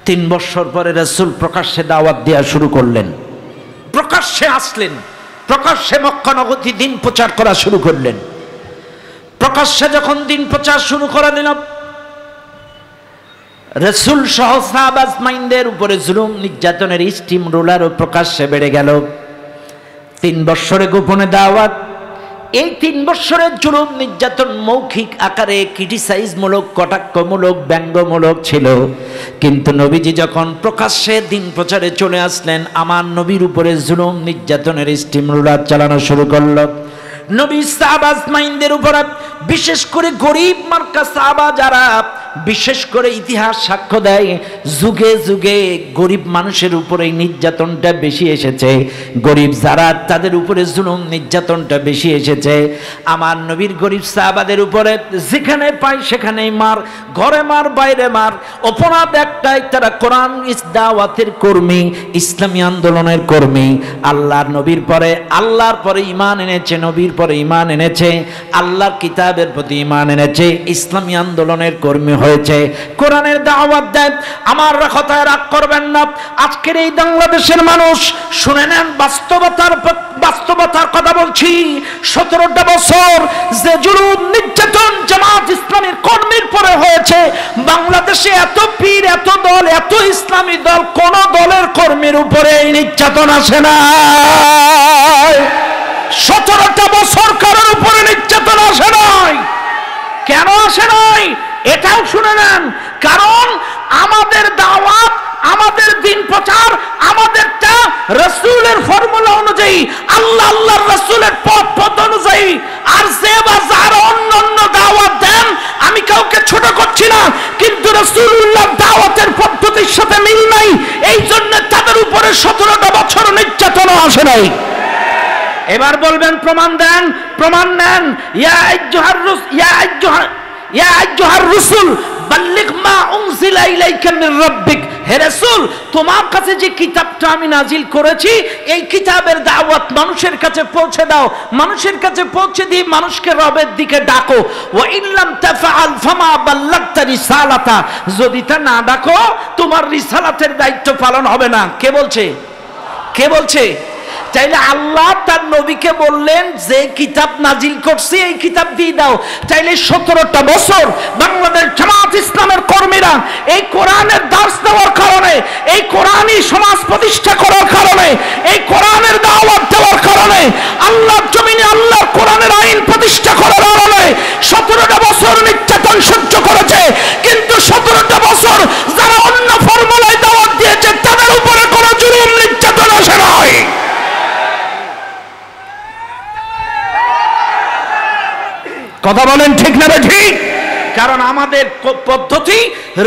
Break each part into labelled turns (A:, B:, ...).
A: 3 বছর পরে রাসূল প্রকাশ্যে দাওয়াত দেওয়া শুরু করলেন, প্রকাশ্যে আসলেন, প্রকাশ্যে মক্কা নগরী দিন প্রচার করা শুরু করলেন। প্রকাশ্যে যখন দিন প্রচার শুরু করে দিল, রাসূল সহ সাহাবা আজমাইনদের উপরে জুলুম নির্যাতনের স্টিম রোলারও প্রকাশ্যে বেড়ে গেল। 3 বছরে গোপনে দাওয়াত, এই 3 বছরের জুলুম নির্যাতন মৌখিক আকারে ক্রিটিসাইজমূলক, কটাক্ষমূলক, ব্যঙ্গমূলক ছিল, কিন্তু নবীজি যখন প্রকাশ্যে দিন প্রচারে চলে আসলেন, আমার নবীর উপরে জুলুম নির্যাতনের স্টিম রোলার চালানো শুরু করলো। নবী সাহাবা আজমাইনদের উপরে, বিশেষ করে গরিব মার্কা সাহাবা যারা, বিশেষ করে ইতিহাস সাক্ষ্য দেয় যুগে যুগে গরিব মানুষের উপরে নির্যাতনটা বেশি এসেছে, গরিব যারা তাদের উপরে জুলুম নির্যাতনটা বেশি এসেছে। আমার নবীর গরিব সাহাবাদের উপরে যেখানে পায় সেখানেই মার, ঘরে মার, বাইরে মার। অপরাধ একটাই, তারা কোরআন দাওয়াতের কর্মী, ইসলামী আন্দোলনের কর্মী। আল্লাহর নবীর পরে, আল্লাহর পরে ঈমান এনেছে, নবীর পরে ঈমান এনেছে, আল্লাহর কিতাবের প্রতি ঈমান এনেছে, ইসলামী আন্দোলনের কর্মী হয়েছে, কোরআনের দাওয়াত দেয়। আমার কথায় রাগ করবেন না। আজকের এই বাংলাদেশের মানুষ শুনে নেন, বাস্তবতার কথা বলছি। 17টা বছর যে জুলুম নির্যাতন জামাত ইসলামীর কর্মীর পরে হয়েছে, বাংলাদেশে এত পীর, এত দল, এত ইসলামী দল, কোন দলের কর্মীর উপরে এই নির্যাতন আসে না। 17টা বছর কারোর উপরে নির্যাতন আসে নাই। কেন আসে নাই এটাও শুনে নেন। কারণ আমাদের দাওয়াত, আমাদের দিন প্রচার, আমাদেরটা রাসূলের ফর্মুলা অনুযায়ী, আল্লাহর রাসূলের পথ অনুযায়ী। আর যে বা যারা অন্য দাওয়াত দেন, আমি কাউকে ছোট করছি না, কিন্তু রাসূলুল্লাহর দাওয়াতের পদ্ধতির সাথে মিল নাই, এই জন্য তাদের উপরে 17টা বছর নির্যাতন আসে নাই। এবার বলবেন প্রমাণ দেন, প্রমাণ নেন। ইয়া আইয়ুহার রাসূল বাল্লিগ মা উনজিলা ইলাইকা মির রাব্বিক। হে রাসূল, তোমার কাছে যে কিতাবটা আমি নাজিল করেছি, এই কিতাবের দাওয়াত মানুষের কাছে পৌঁছে দাও, মানুষের কাছে পৌঁছে দিয়ে মানুষকে রবের দিকে ডাকো। ওয়া ইল্লাম তাফআল ফামা বাল্লাগতা রিসালাতা। যদি তা না ডাকো, তোমার রিসালাতের দায়িত্ব পালন হবে না। কে বলছে? কে বলছে? চাইলে আল্লাহ তার নবীকে বললেন যে কিতাব নাজিল করছি এই কিতাব দিয়ে দাও। চাইলে 17টা বছর বাংলাদেশ জামাত ইসলামের কর্মীরা এই কোরআনের দাস দেওয়ার কারণে, এই কোরআনই সমাজ প্রতিষ্ঠা করার কারণে, এই কোরআনের দাওয়াত দেওয়ার কারণে, আল্লাহর জমিনে আল্লাহর কোরআনের আইন প্রতিষ্ঠা করার কারণে 17টা বছর নির্যাতন সহ্য করেছে। কিন্তু 17টা বছর যারা অন্য ফর্মুলায় দাওয়াত দিয়েছে, তাদের উপরে কোনো জুলুম নির্যাতন আসে নাই। কথা বলেন ঠিক না ঠিক? কারণ আমাদের পদ্ধতি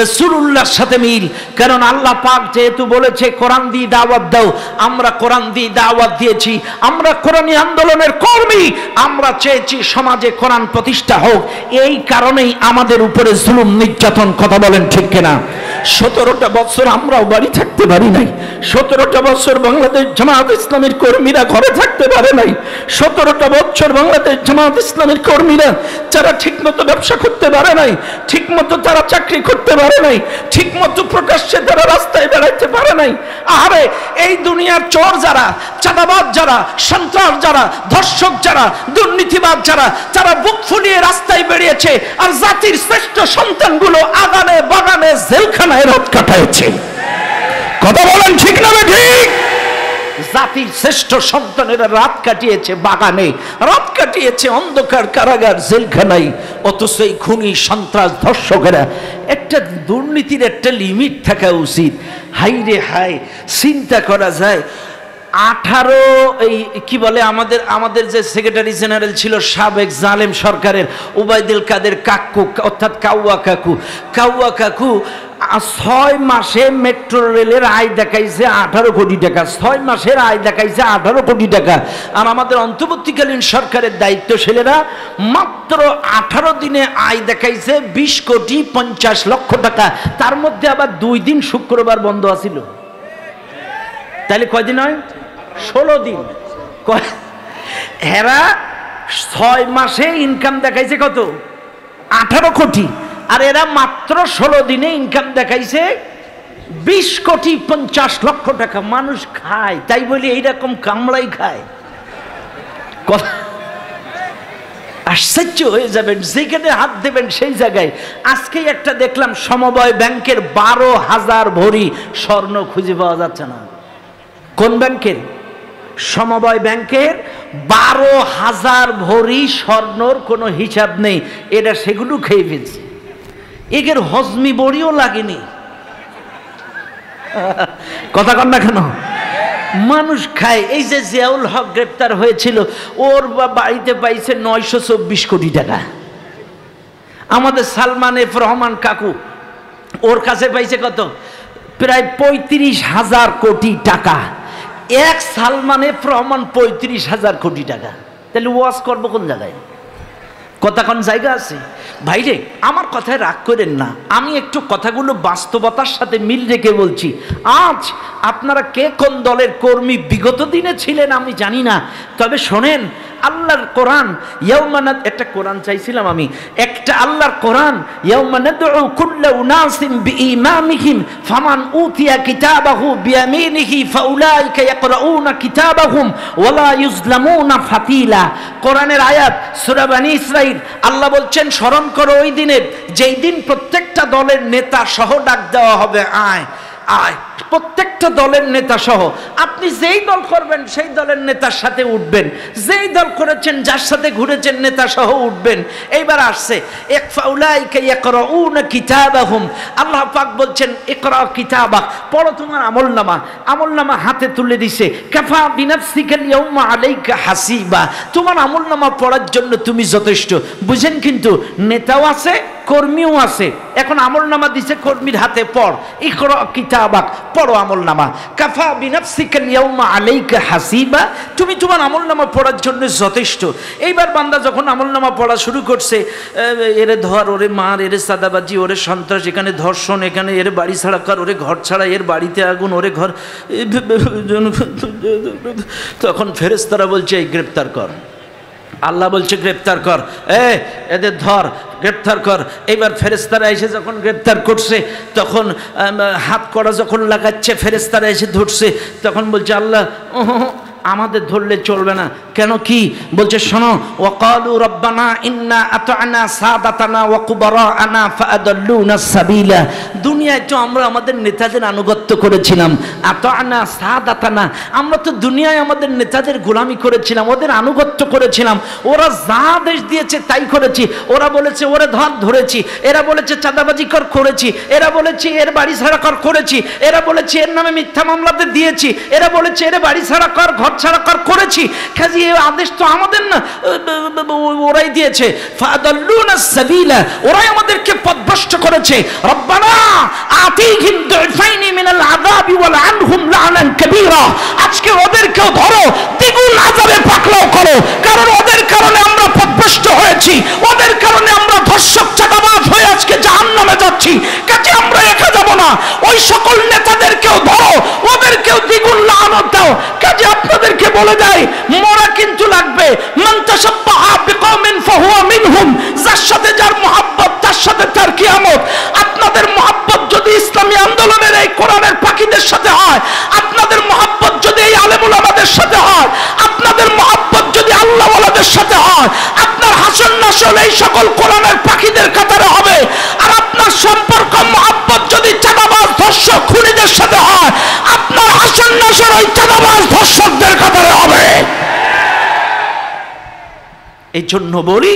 A: রাসূলুল্লাহর সাথে মিল। কারণ আল্লাহ পাক যেহেতু বলেছে কোরআন দিয়ে দাওয়াত দাও, আমরা কোরআন দিয়ে দাওয়াত দিয়েছি, আমরা কোরআনী আন্দোলনের কর্মী, আমরা চেয়েছি সমাজে কোরআন প্রতিষ্ঠা হোক। এই কারণেই আমাদের উপরে জুলুম নির্যাতন। কথা বলেন ঠিক কিনা? 17টা বছর আমরাও বাড়ি থাকতে পারি নাই, 17টা বছর বাংলাদেশ জামাত ইসলামের কর্মীরা ঘরে থাকতে পারে নাই, 17টা বছর বাংলাদেশ জামাত ইসলামের কর্মীরা যারা ঠিকমতো ব্যবসা করতে পারে নাই, ঠিকমতো তারা চাকরি করতে পারে নাই, ঠিকমতো প্রকাশ্যে তারা রাস্তায় বেড়াইতে পারে নাই। আরে এই দুনিয়ার চোর যারা, চাঁদাবাজ যারা, সন্ত্রাস যারা, ধর্ষক যারা, দুর্নীতিবাজ যারা, তারা বুক ফুলিয়ে রাস্তায় বেরিয়েছে, আর জাতির শ্রেষ্ঠ সন্তানগুলো আগানে বাগানে জেলখানায় রাত কাটাইছে। কথা বলেন ঠিক না ঠিক? জাতির শ্রেষ্ঠ সন্তানেরা রাত কাটিয়েছে বাগানে, রাত কাটিয়েছে অন্ধকার কারাগার জেলখানায়। অথচ এই খুনি, সন্ত্রাস, ধর্ষকেরা, একটা দুর্নীতির একটা লিমিট থাকা উচিত। হাই রে হাই, চিন্তা করা যায় 18 এই কি বলে আমাদের যে সেক্রেটারি জেনারেল ছিল সাবেক জালেম সরকারের, ওবায়দুল কাদের কাকু, অর্থাৎ কাউয়া কাকু 6 মাসে মেট্রো রেলের আয় দেখাইছে 18 কোটি টাকা। 6 মাসের আয় দেখাইছে 18 কোটি টাকা। আর আমাদের অন্তর্বর্তীকালীন সরকারের দায়িত্বশীলেরা মাত্র 18 দিনে আয় দেখাইছে 20 কোটি 50 লক্ষ টাকা। তার মধ্যে আবার 2 দিন শুক্রবার বন্ধ আছিল। তাহলে কয়দিন হয়? 16 দিন। হেরা 6 মাসে ইনকাম দেখাইছে কত? 18 কোটি। আর এরা মাত্র 16 দিনে ইনকাম দেখাইছে 20,50,00,000 টাকা মানুষ খায়, তাই বলি এইরকম কামড়াই খায়? আশ্চর্য হয়ে যাবেন, যেখানে হাত দেবেন সেই জায়গায়। আজকেই একটা দেখলাম সমবায় ব্যাংকের 12,000 ভরি স্বর্ণ খুঁজে পাওয়া যাচ্ছে না। কোন ব্যাংকের? সমবায় ব্যাংকের 12,000 ভরি স্বর্ণর কোনো হিসাব নেই। এটা সেগুলো খেয়ে ফেলছে, এদের হজমি বড়িও লাগেনি। কথা কন না কেন? মানুষ খায়। এই যে জিয়াউল হক গ্রেপ্তার হয়েছিল, ওর বাড়িতে পাইছে 924 কোটি টাকা। আমাদের সালমান এফ রহমান কাকু, ওর কাছে পাইছে কত? প্রায় 35,000 কোটি টাকা। এক সালমান এফ রহমান 35,000 কোটি টাকা। তাহলে ওয়াজ করবো কোন জায়গায়? কথা কোন জায়গা আছে? ভাইরে, আমার কথায় রাগ করেন না, আমি একটু কথাগুলো বাস্তবতার সাথে মিল রেখে বলছি। আজ আপনারা কে কোন দলের কর্মী বিগত দিনে ছিলেন আমি জানি না, তবে শোনেন, আল্লাহর কোরআন, একটা কোরআন চাইছিলাম আমি, একটা আল্লাহর কোরআন, ইয়াউমা নাদউ কুল্লা উনাসিন বিইমামিহিম ফামান উতিয়া কিতাবাহু বিয়ামিনিহি ফাউলাইকা ইয়াকরাউনা কিতাবাহুম ওয়ালা ইউজলামুনা ফাতিলা। কোরআনের আয়াত, সূরা বনী ইসরাঈল। আল্লাহ বলছেন, স্মরণ করো ওই দিনের, যেই দিন প্রত্যেকটা দলের নেতা সহ ডাক দেওয়া হবে, আয় আয়, প্রত্যেকটা দলের নেতা সহ। আপনি যেই দল করবেন সেই দলের নেতার সাথে উঠবেন, যেই দল করেছেন যার সাথে ঘুরেছেন নেতা সহ উঠবেন। এইবার আসছে ফাউলাইকা ইয়াকরাউনা কিতাবাহুম। আল্লাহ পাক বলছেন, ইকরা কিতাবাক, পড়ো তোমার আমলনামা। আমলনামা হাতে তুলে দিছে, কাফা বিনাফসিকাল ইয়াউমা আলাইকা হাসিবা। তোমার আমলনামা পড়ার জন্য তুমি যথেষ্ট। বুঝেন, কিন্তু নেতাও আছে, কর্মীও আছে। এখন আমলনামা দিছে কর্মীর হাতে, পড়, ইকরা কিতাবাক, পড়ো আমলনামা। কাফা বিনাফসিকাল ইয়াউমা আলাইকা হাসিবা, তুমি তোমার আমলনামা পড়ার জন্য যথেষ্ট। এইবার বান্দা যখন আমলনামা পড়া শুরু করছে, এরে ধর, ওরে মার, এরে সাদাবাজি, ওরে সন্ত্রাস, এখানে ধর্ষণ, এখানে এর বাড়ি ছাড়া কর, ওরে ঘর ছাড়া, এর বাড়িতে আগুন, ওরে ঘর। তখন ফেরেশতারা বলছে, এই গ্রেপ্তার কর। আল্লাহ বলছে গ্রেপ্তার কর, এদের ধর, গ্রেপ্তার কর। এইবার ফেরেশতারা এসে যখন গ্রেপ্তার করছে, তখন হাত কড়া যখন লাগাচ্ছে, ফেরেশতারা এসে ধরছে, তখন বলছে আল্লাহ আমাদের ধরলে চলবে না। কেন, কি বলছে? শোনো, ওয়াকালু রব্বানা ইন্না আতা'না সাদাতানা ওয়া কুবারা'না ফাআদাল্লুনা সাবিলা। দুনিয়ায় তো আমরা আমাদের নেতাদের আনুগত্য করেছিলাম, আতা'না সাদাতানা, আমরা তো দুনিয়ায় আমাদের নেতাদের গোলামি করেছিলাম, ওদের আনুগত্য করেছিলাম। ওরা যা আদেশ দিয়েছে তাই করেছি। ওরা বলেছে ওরে ধর, ধরেছি। এরা বলেছে চাঁদাবাজি কর, করেছি। এরা বলেছে এর বাড়ি ছাড়া কর, করেছি। এরা বলেছে এর নামে মিথ্যা মামলাতে দিয়েছি। এরা বলেছে এর বাড়ি ছাড়া কর, ঘর ছাড়া কর, করেছি। কাজে এই আদেশ তো আমাদের না, ওরাই দিয়েছে। ফাদাল্লুনা সাবিলা, ওরাই আমাদেরকে পথভ্রষ্ট করেছে। রব্বানা আতিহিম দুফাইনি মিনাল আযাবি ওয়াল আনহুম লা'নান কাবীরা। আজকে ওদেরকেও ধরো, দ্বিগুণ আযাবে পাকড়াও করো, কারণ ওদের কারণে আমরা পথভ্রষ্ট হয়েছি, ওদের কারণে আমরা ধর্ষক চাঁদাবাজ হয়ে আজকে জাহান্নামে যাচ্ছি। কাজে আমরা একা যাব না, ওই সকল নেতাদেরকেও ধরো, ওদেরকেও দ্বিগুণ লানত দাও। কাজে আপনাদেরকে বলে দেয়, মরা কিন্তু লাগবে। মান তাশাব্বাহা বিকওমিন ফাহুয়া মিনহুম, যার সাথে যার মুহাব্বত তার সাথে তার কিয়ামত। আপনাদের মুহাব্বত যদি ইসলামী আন্দোলনের এই কোরআনের পাখীদের সাথে হয়, আপনাদের মুহাব্বত যদি এই আলেম উলামাদের সাথে হয়, আপনাদের মুহাব্বত যদি আল্লাহওয়ালাদের সাথে হয়, আপনার হাসন নাসল এই সকল কোরআনের পাখীদের কাতারে হবে। আর আপনার সম্পর্ক মুহাব্বত যদি চাঁদাবাজ ধর্ষক খুনিদের সাথে হয়, আপনার হাসন নাসল ওই চাঁদাবাজ ধর্ষকদের কাতারে হবে। এই জন্য বলি,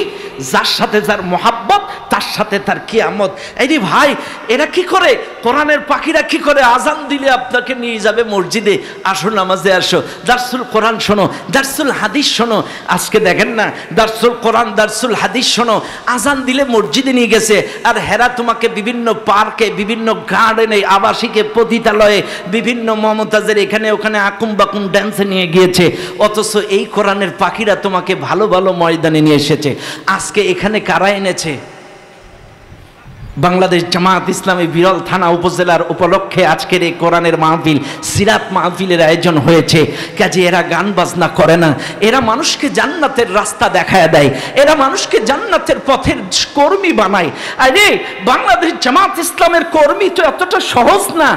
A: যার সাথে যার মোহাব্বত তার সাথে তার কিয়ামত। এই রে ভাই, এরা কি করে, কোরআনের পাখিরা কি করে আজান দিলে আপনাকে নিয়ে যাবে মসজিদে, আসো নামাজে আসো, দারসুল কোরআন শোনো, দারসুল হাদিস শোনো। আজকে দেখেন না, দারসুল কোরআন, দারসুল হাদিস শোনো, আজান দিলে মসজিদে নিয়ে গেছে। আর হেরা তোমাকে বিভিন্ন পার্কে, বিভিন্ন গার্ডেনে, আবাসিকে, পতিতালয়ে, বিভিন্ন মমতাজের এখানে ওখানে আকুম বাকুম ড্যান্সে নিয়ে গিয়েছে। অথচ এই কোরআনের পাখিরা তোমাকে ভালো ভালো ময়দানে নিয়ে এসেছে। আজকে এখানে কারা এনেছে? বাংলাদেশ জামাত ইসলামী বিরল থানা উপজেলার উপলক্ষে আজকের এই কোরআনের মাহফিল, সিরাত মাহফিলের আয়োজন হয়েছে। কাজে এরা গান বাজনা করে না, এরা মানুষকে জান্নাতের রাস্তা দেখায় দেয়, এরা মানুষকে জান্নাতের পথের কর্মী বানায়। আরে বাংলাদেশ জামাত ইসলামের কর্মী তো এতটা সহজ না।